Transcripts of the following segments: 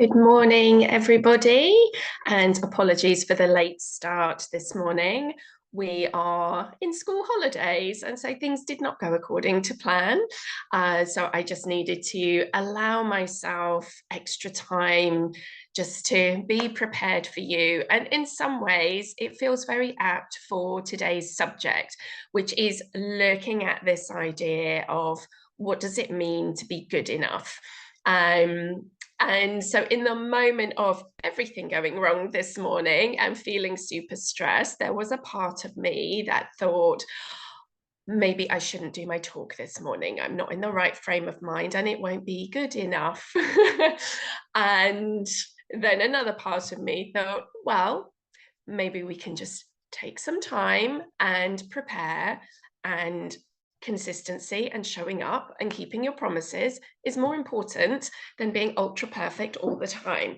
Good morning, everybody, and apologies for the late start this morning. We are in school holidays, and so things did not go according to plan. So I just needed to allow myself extra time just to be prepared for you. And in some ways, it feels very apt for today's subject, which is looking at this idea of what does it mean to be good enough? And so in the moment of everything going wrong this morning and feeling super stressed, there was a part of me that thought, maybe I shouldn't do my talk this morning. I'm not in the right frame of mind and it won't be good enough. And then another part of me thought, well, maybe we can just take some time and prepare, and consistency and showing up and keeping your promises is more important than being ultra perfect all the time.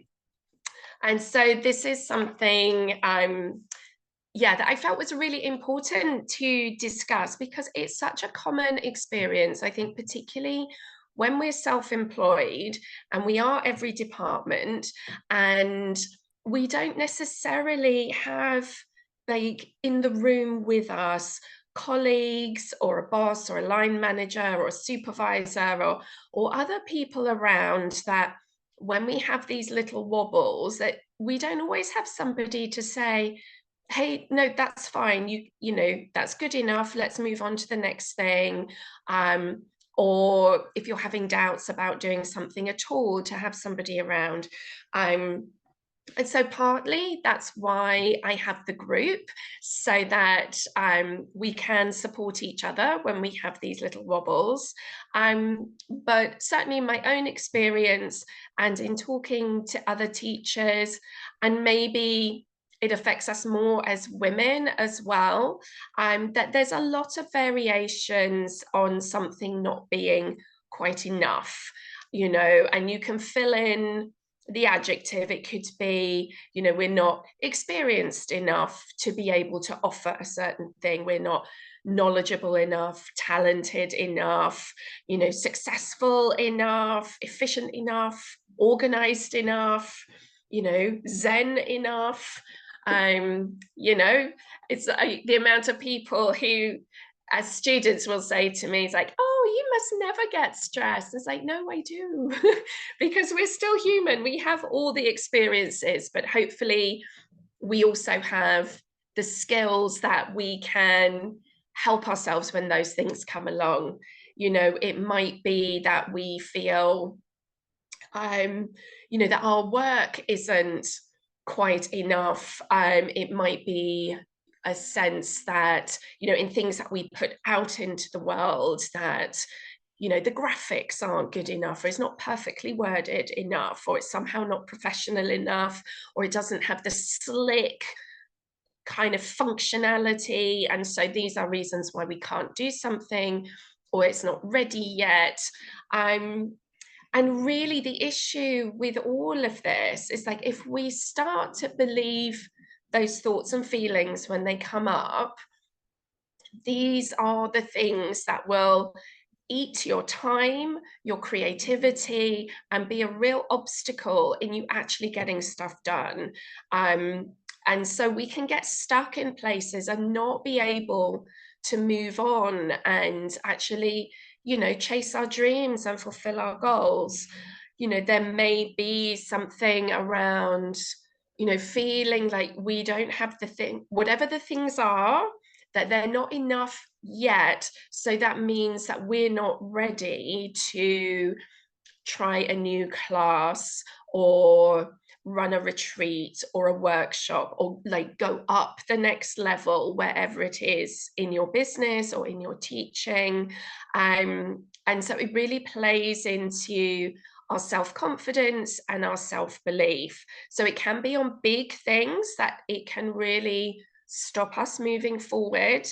And so this is something that I felt was really important to discuss, because it's such a common experience, I think, particularly when we're self-employed and we are every department, and we don't necessarily have, like, in the room with us colleagues or a boss or a line manager or a supervisor or other people around, that when we have these little wobbles, that we don't always have somebody to say, hey, no, that's fine, you know, that's good enough, let's move on to the next thing. Or if you're having doubts about doing something at all, to have somebody around. And so partly that's why I have the group, so that we can support each other when we have these little wobbles. But certainly in my own experience and in talking to other teachers, and maybe it affects us more as women as well, that there's a lot of variations on something not being quite enough, you know, and you can fill in the adjective. It could be, you know, we're not experienced enough to be able to offer a certain thing. We're not knowledgeable enough, talented enough, you know, successful enough, efficient enough, organized enough, you know, zen enough. You know, it's the amount of people who, as students, will say to me, it's like, oh, you must never get stressed. It's like, no, I do. Because we're still human. We have all the experiences, but hopefully we also have the skills that we can help ourselves when those things come along. You know, it might be that we feel, you know, that our work isn't quite enough. It might be a sense that, you know, in things that we put out into the world, that, you know, the graphics aren't good enough, or it's not perfectly worded enough, or it's somehow not professional enough, or it doesn't have the slick kind of functionality. And so these are reasons why we can't do something, or it's not ready yet. And really the issue with all of this is, like, if we start to believe those thoughts and feelings when they come up, these are the things that will eat your time, your creativity, and be a real obstacle in you actually getting stuff done. And so we can get stuck in places and not be able to move on and actually, you know, chase our dreams and fulfill our goals. You know, there may be something around, you know, feeling like we don't have the thing, whatever the things are, that they're not enough yet. So that means that we're not ready to try a new class, or run a retreat or a workshop, or like go up the next level wherever it is in your business or in your teaching. And so it really plays into our self-confidence and our self-belief. So it can be on big things that it can really stop us moving forward,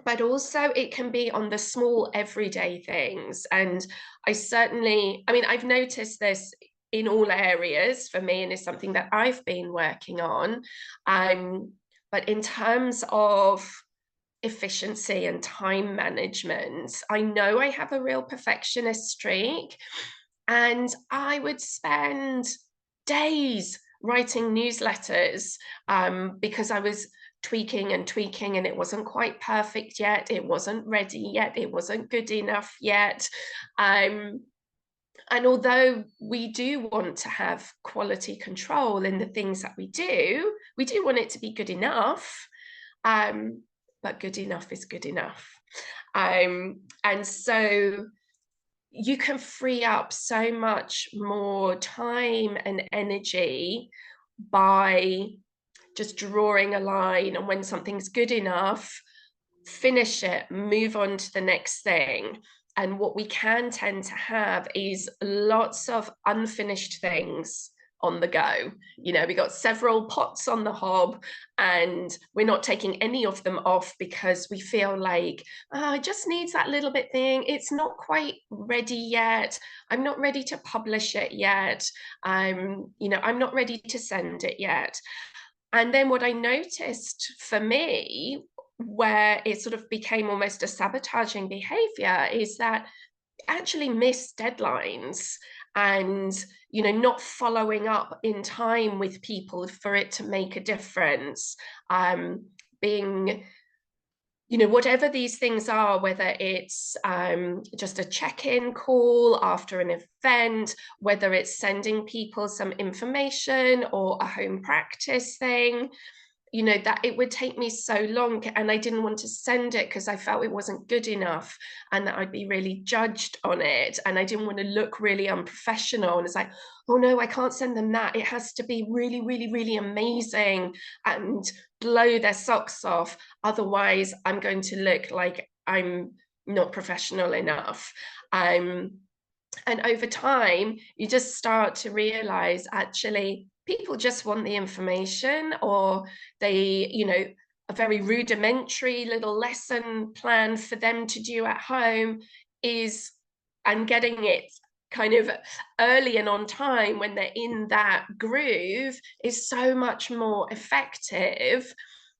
but also it can be on the small everyday things. And I mean, I've noticed this in all areas for me, and it's something that I've been working on. But in terms of efficiency and time management, I know I have a real perfectionist streak. And I would spend days writing newsletters, because I was tweaking and tweaking, and it wasn't quite perfect yet. It wasn't ready yet. It wasn't good enough yet. Um, and although we do want to have quality control in the things that we do want it to be good enough. But good enough is good enough. And so you can free up so much more time and energy by just drawing a line, and when something's good enough, finish it, move on to the next thing. And what we can tend to have is lots of unfinished things on the go. You know, we got several pots on the hob, and we're not taking any of them off because we feel like, oh, it just needs that little bit thing. It's not quite ready yet. I'm not ready to publish it yet. You know, I'm not ready to send it yet. And then what I noticed for me, where it sort of became almost a sabotaging behavior, is that actually miss deadlines, and not following up in time with people for it to make a difference. Being whatever these things are, whether it's just a check-in call after an event, whether it's sending people some information or a home practice thing, that it would take me so long, and I didn't want to send it because I felt it wasn't good enough, and that I'd be really judged on it, and I didn't want to look really unprofessional. And it's like, oh no, I can't send them that. It has to be really, really, really amazing and blow their socks off. Otherwise, I'm going to look like I'm not professional enough. And over time, you just start to realize actually people just want the information, or they, a very rudimentary little lesson plan for them to do at home is, and getting it kind of early and on time when they're in that groove is so much more effective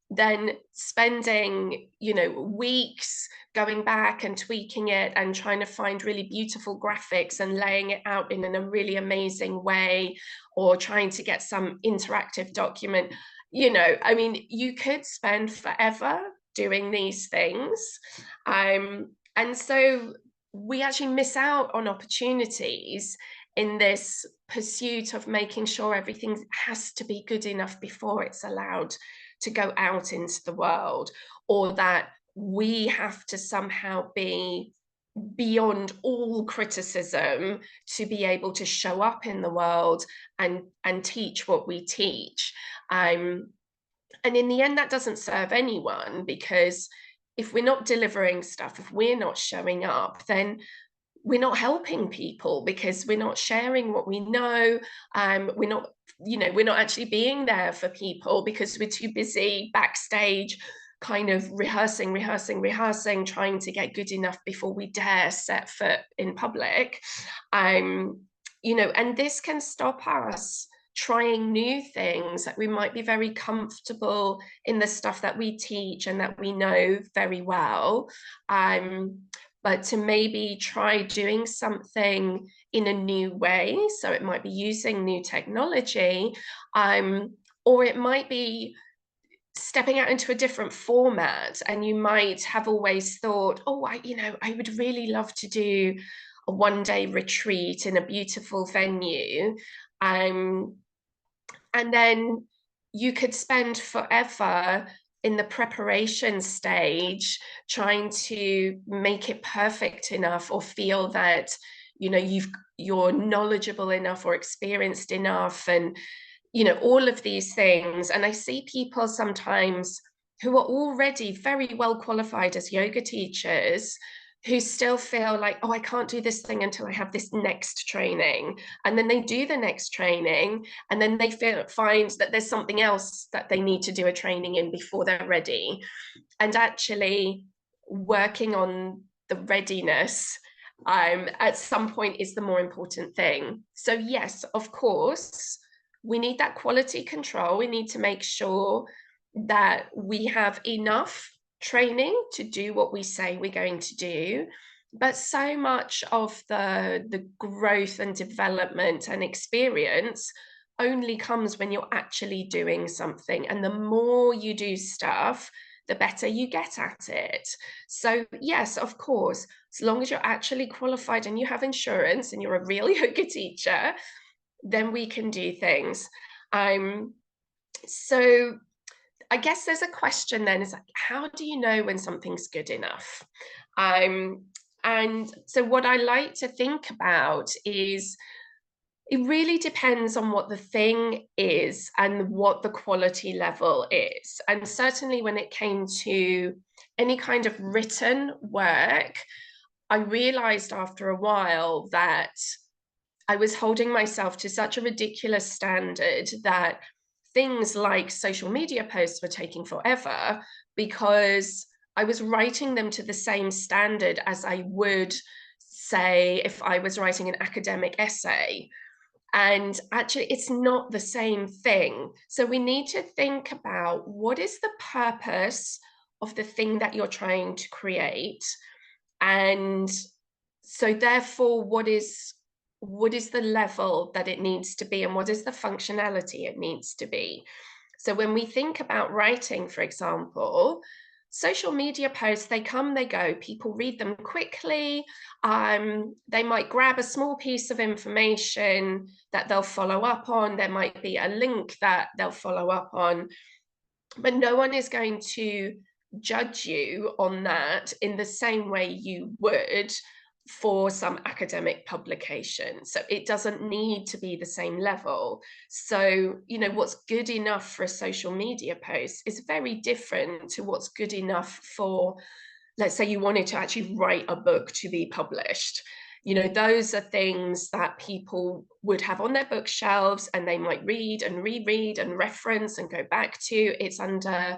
than spending, weeks going back and tweaking it and trying to find really beautiful graphics and laying it out in a really amazing way, or trying to get some interactive document. I mean, you could spend forever doing these things. And so we actually miss out on opportunities in this pursuit of making sure everything has to be good enough before it's allowed to go out into the world, or that we have to somehow be beyond all criticism to be able to show up in the world and teach what we teach. And in the end, that doesn't serve anyone, because if we're not delivering stuff, if we're not showing up, then we're not helping people, because we're not sharing what we know. We're not actually being there for people because we're too busy backstage kind of rehearsing, trying to get good enough before we dare set foot in public. And this can stop us trying new things, that we might be very comfortable in the stuff that we teach and that we know very well. But to maybe try doing something in a new way. So it might be using new technology, or it might be stepping out into a different format. And you might have always thought, oh, I would really love to do a one-day retreat in a beautiful venue. And then you could spend forever in the preparation stage trying to make it perfect enough, or feel that you're knowledgeable enough or experienced enough, and all of these things. And I see people sometimes who are already very well qualified as yoga teachers, who still feel like, oh, I can't do this thing until I have this next training. And then they do the next training, and then they find that there's something else that they need to do a training in before they're ready. And actually working on the readiness at some point is the more important thing. So yes, of course, we need that quality control. We need to make sure that we have enough training to do what we say we're going to do. But so much of the growth and development and experience only comes when you're actually doing something. And the more you do stuff, the better you get at it. So yes, of course, as long as you're actually qualified and you have insurance and you're a real yoga teacher, then we can do things. Um, so I guess there's a question then, is like, how do you know when something's good enough? Um, and so what I like to think about is it really depends on what the thing is and what the quality level is. And certainly when it came to any kind of written work, I realized after a while that I was holding myself to such a ridiculous standard that things like social media posts were taking forever because I was writing them to the same standard as I would say if I was writing an academic essay. And actually, it's not the same thing. So we need to think about what is the purpose of the thing that you're trying to create. And so therefore, what is the level that it needs to be and what is the functionality it needs to be? So when we think about writing, for example, social media posts, they come, they go, people read them quickly. They might grab a small piece of information that they'll follow up on. There might be a link that they'll follow up on, but no one is going to judge you on that in the same way you would for some academic publication. So it doesn't need to be the same level. So, what's good enough for a social media post is very different to what's good enough for, let's say you wanted to actually write a book to be published. Those are things that people would have on their bookshelves and they might read and reread and reference and go back to. It's under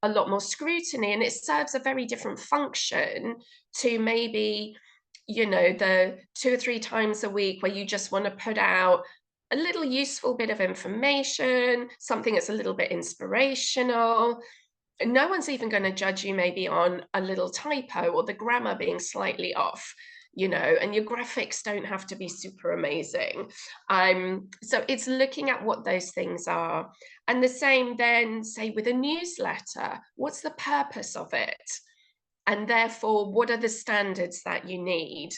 a lot more scrutiny and it serves a very different function to maybe, the 2 or 3 times a week where you just want to put out a little useful bit of information, something that's a little bit inspirational. No one's even going to judge you maybe on a little typo or the grammar being slightly off, and your graphics don't have to be super amazing. So it's looking at what those things are. And the same then, say, with a newsletter, what's the purpose of it? And therefore, what are the standards that you need?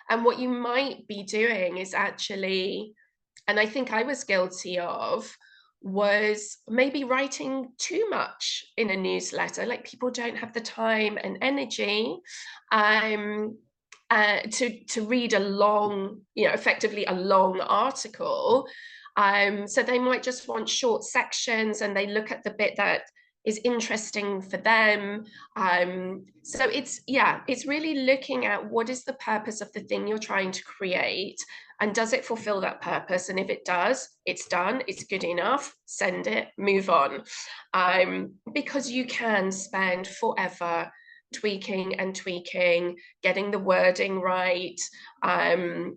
And what you might be doing is actually, and I think I was guilty of, was maybe writing too much in a newsletter. Like people don't have the time and energy to read a long, effectively a long article. So they might just want short sections and they look at the bit that is interesting for them. So it's really looking at what is the purpose of the thing you're trying to create and does it fulfill that purpose? And if it does, it's done, it's good enough, send it, move on. Because you can spend forever tweaking and tweaking, getting the wording right. And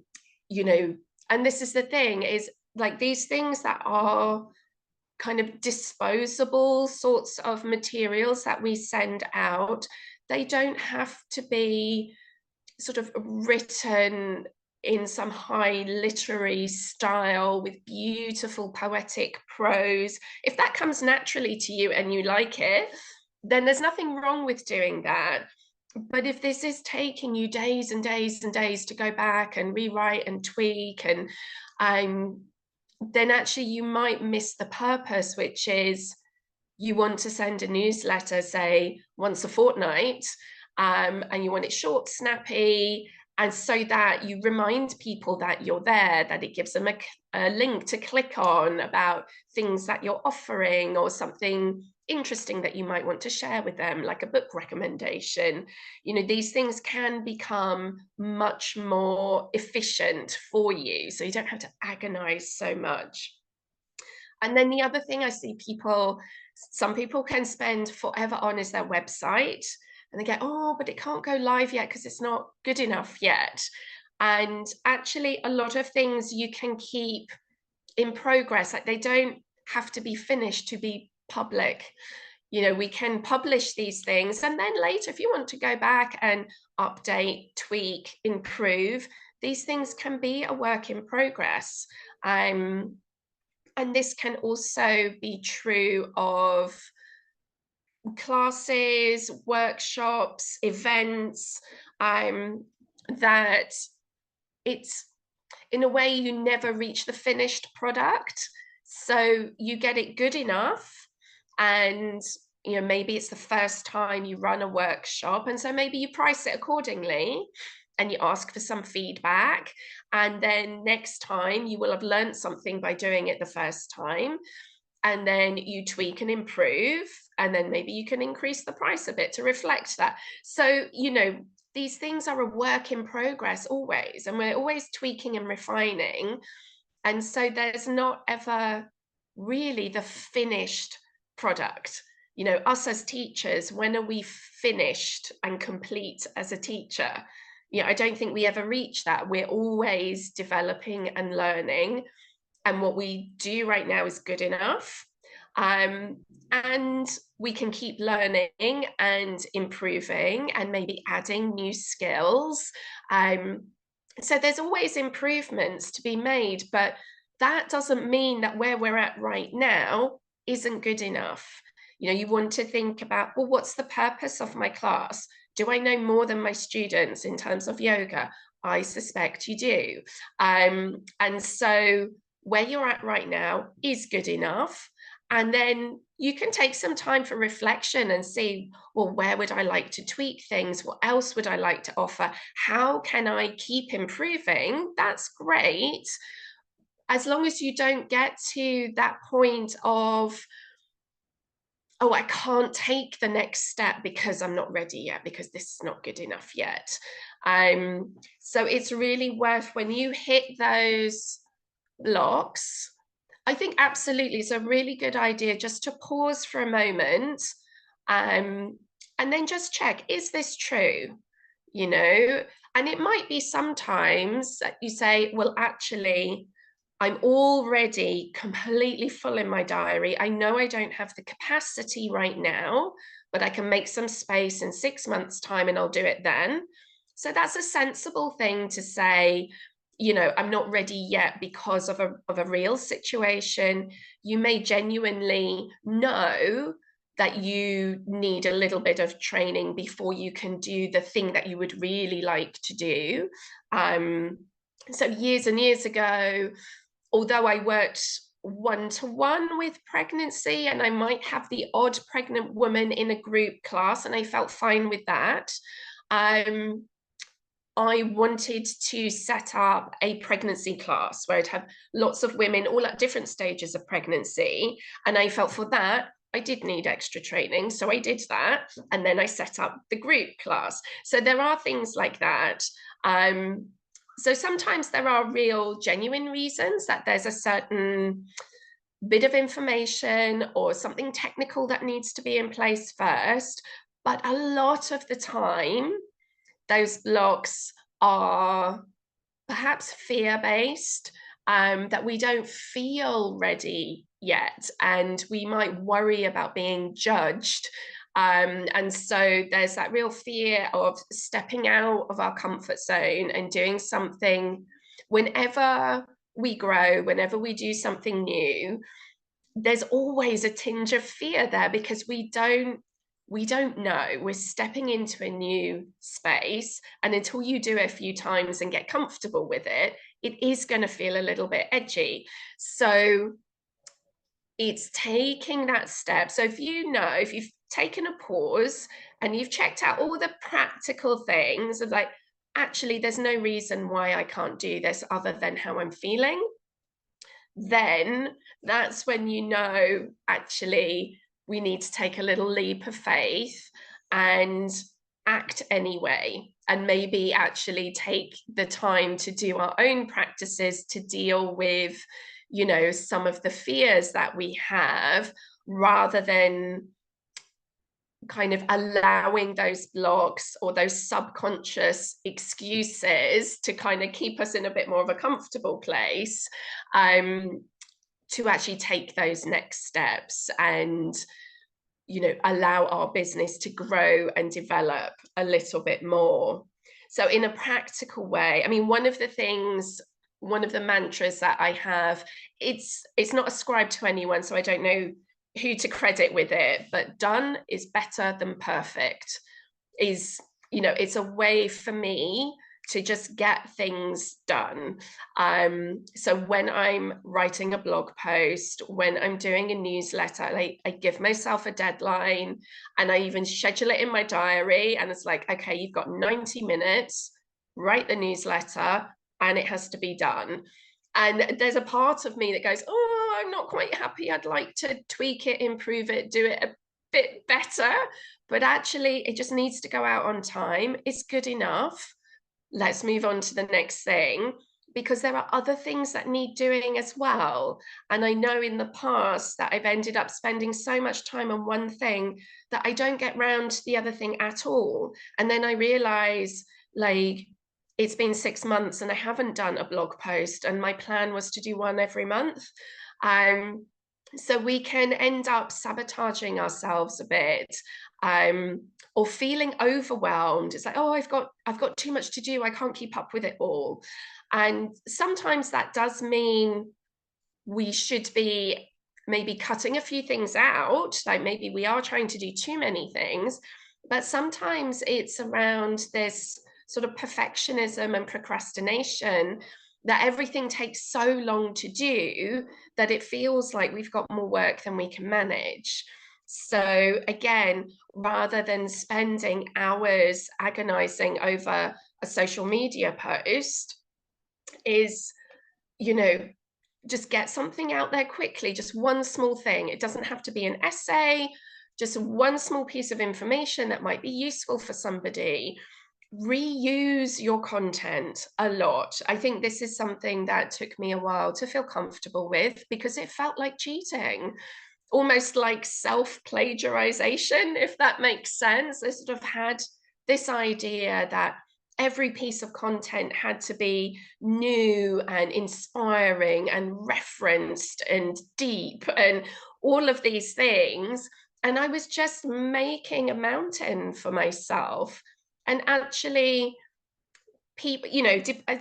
this is the thing, is like these things that are kind of disposable sorts of materials that we send out, they don't have to be sort of written in some high literary style with beautiful poetic prose. If that comes naturally to you and you like it, then there's nothing wrong with doing that. But if this is taking you days and days and days to go back and rewrite and tweak, and then actually you might miss the purpose, which is you want to send a newsletter, say, once a fortnight, and you want it short, snappy, and so that you remind people that you're there, that it gives them a link to click on about things that you're offering or something interesting that you might want to share with them, like a book recommendation. These things can become much more efficient for you, so you don't have to agonize so much. And then the other thing I see some people can spend forever on is their website. And they go, oh, but it can't go live yet because it's not good enough yet. And actually, a lot of things you can keep in progress. Like they don't have to be finished to be public. we can publish these things, and then later, if you want to go back and update, tweak, improve, these things can be a work in progress. And this can also be true of classes, workshops, events, that it's, in a way, you never reach the finished product. So you get it good enough, and maybe it's the first time you run a workshop, and so maybe you price it accordingly and you ask for some feedback, and then next time you will have learned something by doing it the first time, and then you tweak and improve, and then maybe you can increase the price a bit to reflect that. So these things are a work in progress always, and we're always tweaking and refining. And so there's not ever really the finished product. Us as teachers, when are we finished and complete as a teacher? I don't think we ever reach that. We're always developing and learning, and what we do right now is good enough. And we can keep learning and improving and maybe adding new skills. So there's always improvements to be made, but that doesn't mean that where we're at right now isn't good enough. You want to think about, well, what's the purpose of my class? Do I know more than my students in terms of yoga? I suspect you do. And so where you're at right now is good enough. And then you can take some time for reflection and see, well, where would I like to tweak things? What else would I like to offer? How can I keep improving? That's great. As long as you don't get to that point of, oh, I can't take the next step because I'm not ready yet, because this is not good enough yet. So it's really worth, when you hit those blocks, I think absolutely it's a really good idea just to pause for a moment, and then just check, is this true? And it might be sometimes that you say, well, actually, I'm already completely full in my diary. I know I don't have the capacity right now, but I can make some space in 6 months' time and I'll do it then. So that's a sensible thing to say. I'm not ready yet because of a real situation. You may genuinely know that you need a little bit of training before you can do the thing that you would really like to do. So years and years ago, although I worked one-to-one with pregnancy, and I might have the odd pregnant woman in a group class, and I felt fine with that, I wanted to set up a pregnancy class where I'd have lots of women all at different stages of pregnancy. And I felt for that, I did need extra training. So I did that. And then I set up the group class. So there are things like that. So sometimes there are real, genuine reasons that there's a certain bit of information or something technical that needs to be in place first. But a lot of the time, those blocks are perhaps fear-based, that we don't feel ready yet, and we might worry about being judged. And so there's that real fear of stepping out of our comfort zone and doing something. Whenever we grow, whenever we do something new, there's always a tinge of fear there, because we don't know. We're stepping into a new space, and until you do it a few times and get comfortable with it, it is going to feel a little bit edgy. So it's taking that step. So if you've taken a pause and you've checked out all the practical things of, like, actually, there's no reason why I can't do this other than how I'm feeling, then that's when actually we need to take a little leap of faith and act anyway, and maybe actually take the time to do our own practices to deal with some of the fears that we have, rather than kind of allowing those blocks or those subconscious excuses to kind of keep us in a bit more of a comfortable place, to actually take those next steps and allow our business to grow and develop a little bit more. So in a practical way, I mean, one of the mantras that I have, it's not ascribed to anyone, so I don't know who to credit with it, but done is better than perfect is, it's a way for me to just get things done. So when I'm writing a blog post, when I'm doing a newsletter, I give myself a deadline, and I even schedule it in my diary. And it's like, okay, you've got 90 minutes, write the newsletter, and it has to be done. And there's a part of me that goes, oh, I'm not quite happy. I'd like to tweak it, improve it, do it a bit better. But actually, it just needs to go out on time. It's good enough. Let's move on to the next thing, because there are other things that need doing as well. And I know in the past that I've ended up spending so much time on one thing that I don't get round to the other thing at all. And then I realize, like, it's been 6 months and I haven't done a blog post, and my plan was to do one every month. So we can end up sabotaging ourselves a bit, or feeling overwhelmed. It's like, oh, I've got too much to do. I can't keep up with it all. And sometimes that does mean we should be maybe cutting a few things out, like maybe we are trying to do too many things. But sometimes it's around this sort of perfectionism and procrastination, that everything takes so long to do that it feels like we've got more work than we can manage. So again, rather than spending hours agonizing over a social media post, is, just get something out there quickly, just one small thing. It doesn't have to be an essay, just one small piece of information that might be useful for somebody. Reuse your content a lot. I think this is something that took me a while to feel comfortable with, because it felt like cheating, almost like self-plagiarization, if that makes sense. I sort of had this idea that every piece of content had to be new and inspiring and referenced and deep and all of these things. And I was just making a mountain for myself. And actually, people,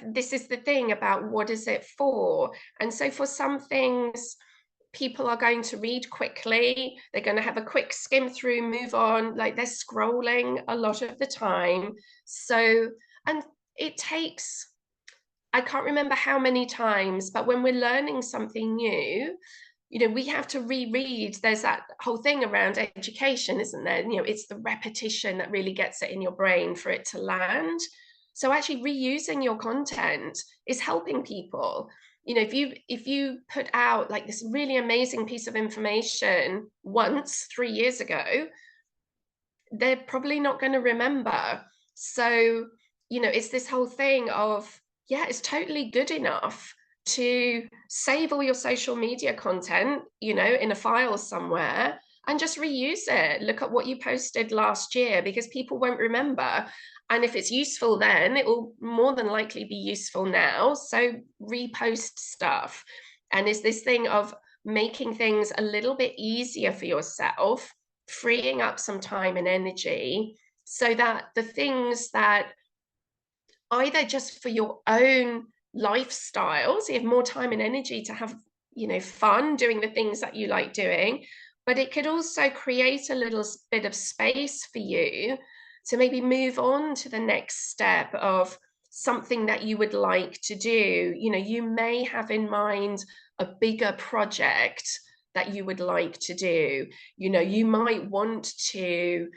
this is the thing about what is it for? And so for some things, people are going to read quickly. They're going to have a quick skim through, move on, like they're scrolling a lot of the time. So, and it takes, I can't remember how many times, but when we're learning something new, we have to reread. There's that whole thing around education, isn't there? It's the repetition that really gets it in your brain for it to land. So actually reusing your content is helping people. If you put out like this really amazing piece of information once 3 years ago, they're probably not going to remember. So, it's this whole thing of, yeah, it's totally good enough to save all your social media content, in a file somewhere, and just reuse it. Look at what you posted last year, because people won't remember. And if it's useful then, it will more than likely be useful now. So repost stuff. And it's this thing of making things a little bit easier for yourself, freeing up some time and energy, so that the things that either just for your own lifestyle, so you have more time and energy to have, fun doing the things that you like doing, but it could also create a little bit of space for you to maybe move on to the next step of something that you would like to do. You may have in mind a bigger project that you would like to do. You might want to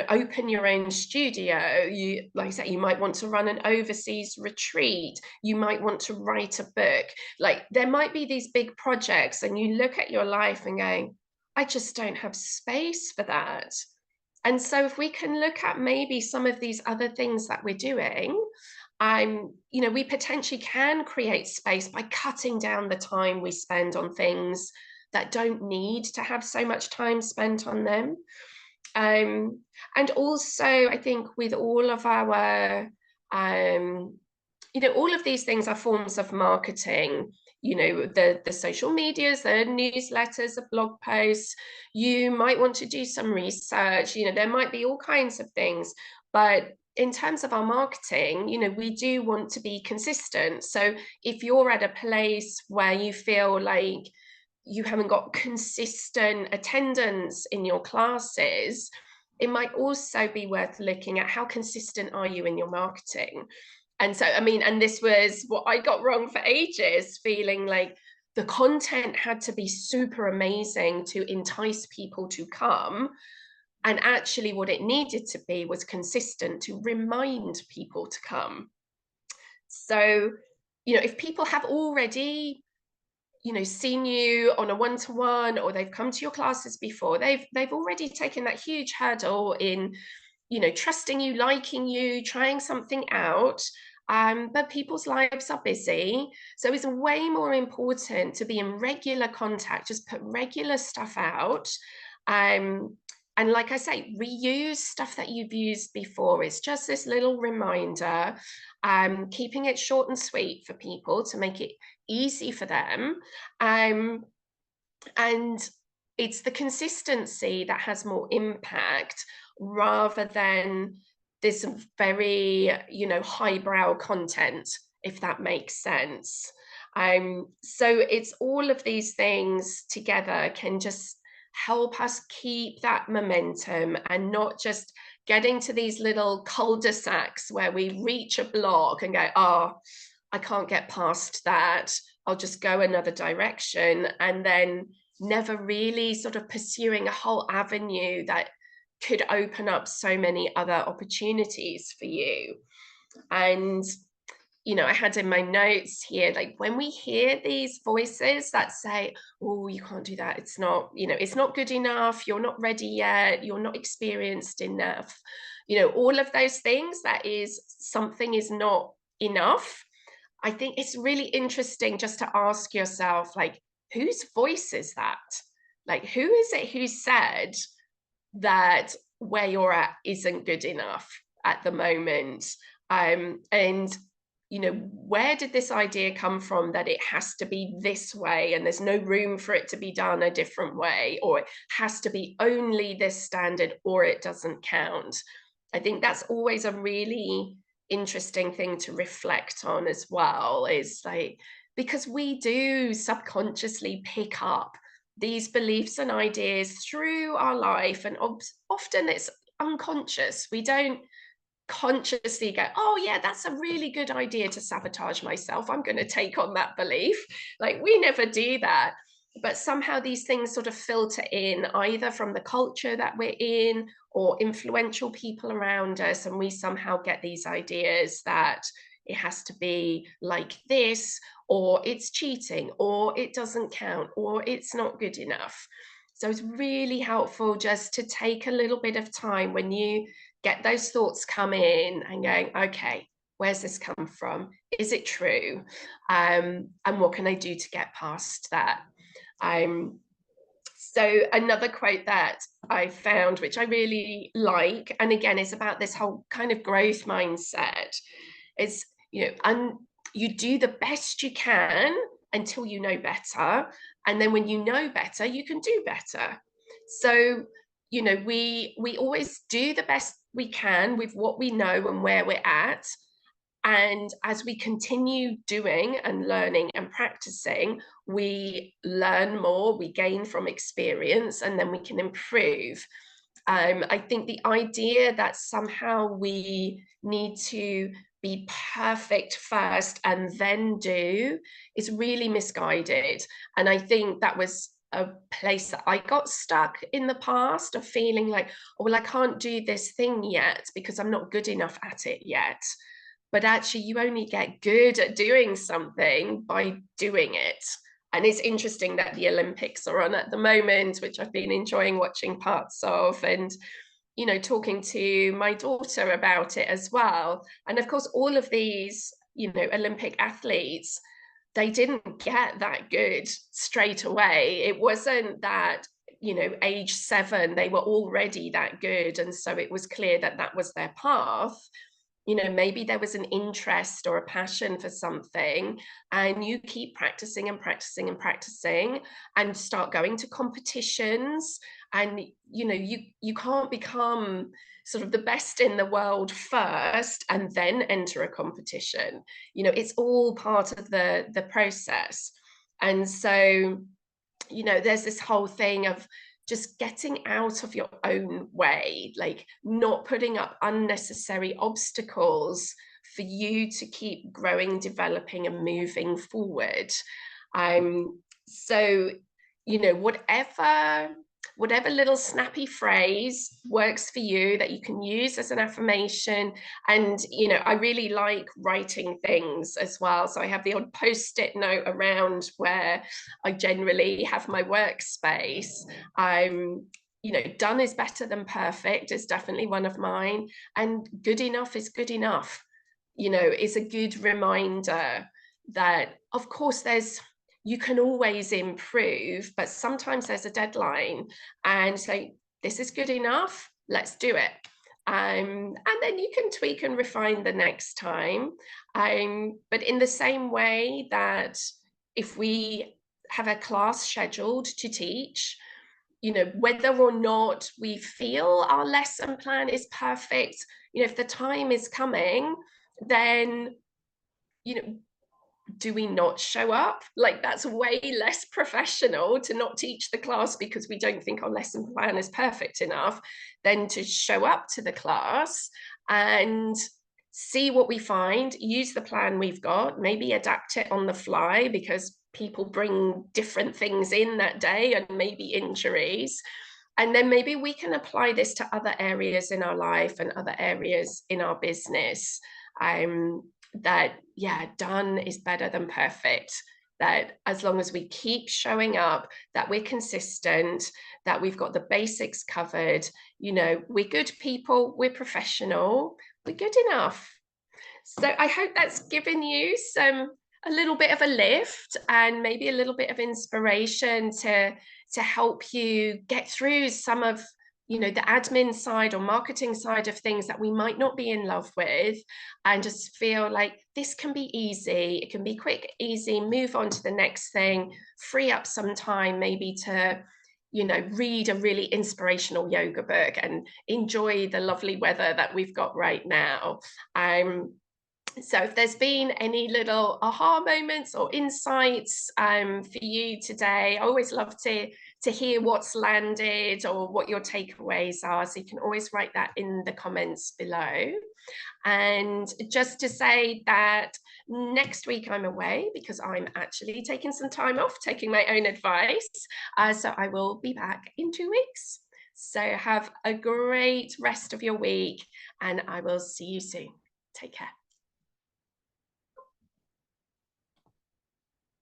open your own studio. Like I said, you might want to run an overseas retreat. You might want to write a book. Like, there might be these big projects, and you look at your life and go, I just don't have space for that. And so if we can look at maybe some of these other things that we're doing, we potentially can create space by cutting down the time we spend on things that don't need to have so much time spent on them. And also, I think with all of our, all of these things are forms of marketing. The social medias, the newsletters, the blog posts. You might want to do some research. There might be all kinds of things, but in terms of our marketing, we do want to be consistent. So if you're at a place where you feel like you haven't got consistent attendance in your classes, it might also be worth looking at how consistent are you in your marketing. And so, I mean, and this was what I got wrong for ages, feeling like the content had to be super amazing to entice people to come. And actually, what it needed to be was consistent to remind people to come. So, if people have already seen you on a one-to-one, or they've come to your classes before, they've already taken that huge hurdle in trusting you, liking you, trying something out. But people's lives are busy, so it's way more important to be in regular contact, just put regular stuff out. And like I say, reuse stuff that you've used before. It's just this little reminder, keeping it short and sweet for people to make it easy for them. And it's the consistency that has more impact, rather than this very, highbrow content, if that makes sense. So it's all of these things together can just help us keep that momentum, and not just getting to these little cul-de-sacs where we reach a block and go, oh, I can't get past that, I'll just go another direction, and then never really sort of pursuing a whole avenue that could open up so many other opportunities for you. And I had in my notes here, like, when we hear these voices that say, oh, you can't do that, it's not good enough, you're not ready yet, you're not experienced enough, all of those things, that is, something is not enough. I think it's really interesting just to ask yourself, like, whose voice is that? Like, who is it who said that where you're at isn't good enough at the moment? And where did this idea come from that it has to be this way and there's no room for it to be done a different way, or it has to be only this standard or it doesn't count? I think that's always a really interesting thing to reflect on as well, is like, because we do subconsciously pick up these beliefs and ideas through our life, and often it's unconscious. We don't consciously go, oh yeah, that's a really good idea to sabotage myself, I'm going to take on that belief. Like, we never do that. But somehow these things sort of filter in, either from the culture that we're in or influential people around us, and we somehow get these ideas that it has to be like this, or it's cheating, or it doesn't count, or it's not good enough. So it's really helpful just to take a little bit of time when you get those thoughts come in and going, okay, where's this come from? Is it true? And what can I do to get past that? So another quote that I found, which I really like, and again, is about this whole kind of growth mindset, is, and you do the best you can until you know better. And then when you know better, you can do better. So, we always do the best we can with what we know and where we're at. And as we continue doing and learning and practicing, we learn more, we gain from experience, and then we can improve. I think the idea that somehow we need to be perfect first and then do is really misguided. And I think that was a place that I got stuck in the past, of feeling like, oh, well, I can't do this thing yet because I'm not good enough at it yet. But actually, you only get good at doing something by doing it. And it's interesting that the Olympics are on at the moment, which I've been enjoying watching parts of, and talking to my daughter about it as well. And of course, all of these Olympic athletes, they didn't get that good straight away. It wasn't that age 7 they were already that good, and so it was clear that that was their path. You know, maybe there was an interest or a passion for something, and you keep practicing and practicing and practicing and start going to competitions. And you know, you can't become sort of the best in the world first and then enter a competition. You know, it's all part of the process. And so, you know, there's this whole thing of just getting out of your own way, like not putting up unnecessary obstacles for you to keep growing, developing, and moving forward. So, you know, whatever little snappy phrase works for you that you can use as an affirmation. And you know, I really like writing things as well, so I have the odd post-it note around where I generally have my workspace. You know, done is better than perfect is definitely one of mine, and good enough is good enough. You know, it's a good reminder that of course you can always improve, but sometimes there's a deadline, and say, this is good enough, let's do it. And then you can tweak and refine the next time. But in the same way that if we have a class scheduled to teach, you know, whether or not we feel our lesson plan is perfect, you know, if the time is coming, then, you know, do we not show up? Like, that's way less professional to not teach the class because we don't think our lesson plan is perfect enough than to show up to the class and see what we find, use the plan we've got, maybe adapt it on the fly because people bring different things in that day and maybe injuries. And then maybe we can apply this to other areas in our life and other areas in our business. That, yeah, done is better than perfect. That as long as we keep showing up, that we're consistent, that we've got the basics covered, you know, we're good people, we're professional, we're good enough. So I hope that's given you a little bit of a lift and maybe a little bit of inspiration to help you get through some of, you know, the admin side or marketing side of things that we might not be in love with, and just feel like this can be easy, it can be quick, easy, move on to the next thing, free up some time maybe to, you know, read a really inspirational yoga book and enjoy the lovely weather that we've got right now. So if there's been any little aha moments or insights for you today, I always love to hear what's landed or what your takeaways are. So you can always write that in the comments below. And just to say that next week I'm away because I'm actually taking some time off, taking my own advice. So I will be back in 2 weeks. So have a great rest of your week, and I will see you soon. Take care.